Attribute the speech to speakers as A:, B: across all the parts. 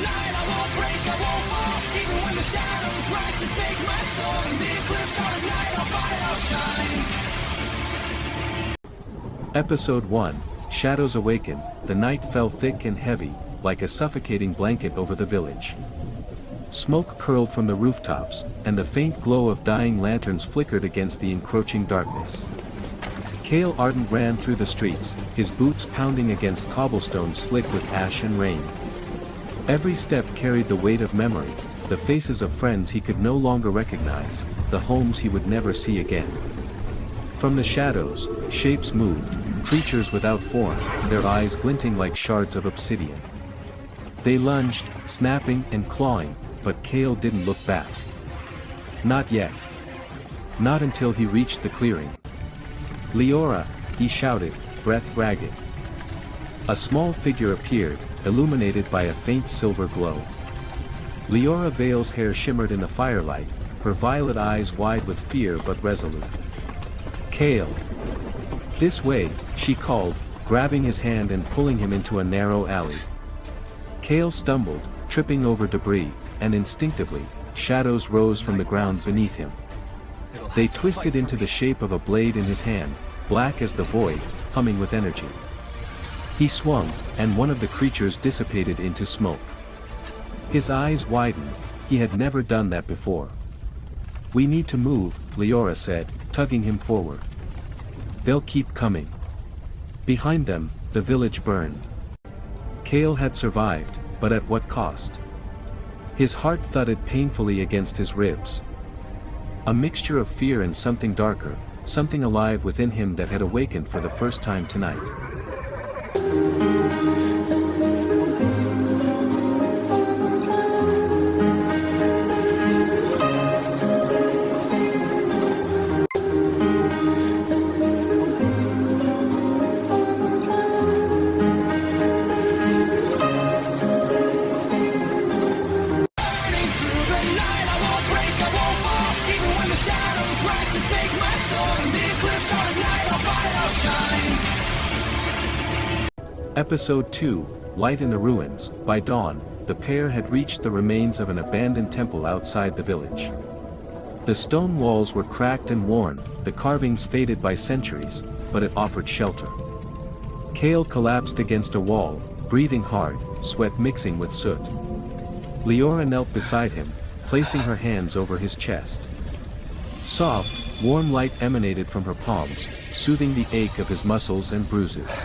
A: night, I won't break, I won't fall. Even when the shadows rise to take my soul. In the eclipse of the night, I'll fight, I'll shine.
B: Episode 1, Shadows Awaken. The night fell thick and heavy, like a suffocating blanket over the village. Smoke curled from the rooftops, and the faint glow of dying lanterns flickered against the encroaching darkness. Kale Ardent ran through the streets, his boots pounding against cobblestones slick with ash and rain. Every step carried the weight of memory, the faces of friends he could no longer recognize, the homes he would never see again. From the shadows, shapes moved, creatures without form, their eyes glinting like shards of obsidian. They lunged, snapping and clawing, but Kale didn't look back. Not yet. Not until he reached the clearing. "Leora," he shouted, breath ragged. A small figure appeared, illuminated by a faint silver glow. Leora Vale's hair shimmered in the firelight, her violet eyes wide with fear but resolute. "Kale." "This way," she called, grabbing his hand and pulling him into a narrow alley. Kale stumbled, tripping over debris, and instinctively, shadows rose from the ground beneath him. They twisted into the shape of a blade in his hand, black as the void, humming with energy. He swung, and one of the creatures dissipated into smoke. His eyes widened, he had never done that before. "We need to move," Leora said, tugging him forward. "They'll keep coming." Behind them, the village burned. Kale had survived, but at what cost? His heart thudded painfully against his ribs. A mixture of fear and something darker, something alive within him that had awakened for the first time tonight. Episode 2, Light in the Ruins. By dawn, the pair had reached the remains of an abandoned temple outside the village. The stone walls were cracked and worn, the carvings faded by centuries, but it offered shelter. Kale collapsed against a wall, breathing hard, sweat mixing with soot. Leora knelt beside him, placing her hands over his chest. Soft, warm light emanated from her palms, soothing the ache of his muscles and bruises.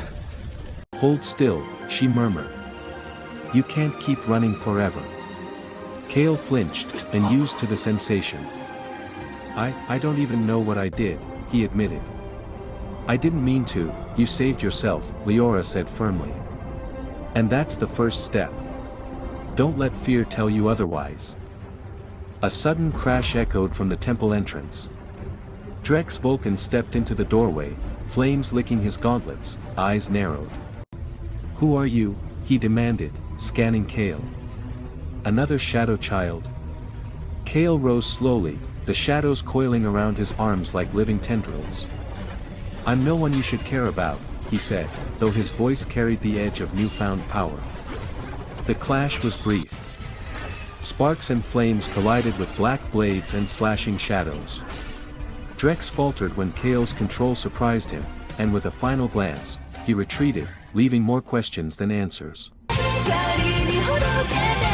B: "Hold still," she murmured. "You can't keep running forever." Kale flinched, unused to the sensation. I don't even know what I did," he admitted. "I didn't mean to, you saved yourself," Leora said firmly. "And that's the first step. Don't let fear tell you otherwise." A sudden crash echoed from the temple entrance. Drex Vulcan stepped into the doorway, flames licking his gauntlets, eyes narrowed. "Who are you?" he demanded, scanning Kale. "Another shadow child?" Kale rose slowly, the shadows coiling around his arms like living tendrils. "I'm no one you should care about," he said, though his voice carried the edge of newfound power. The clash was brief. Sparks and flames collided with black blades and slashing shadows. Drex faltered when Kale's control surprised him, and with a final glance, he retreated, leaving more questions than answers.
A: 光にほどけて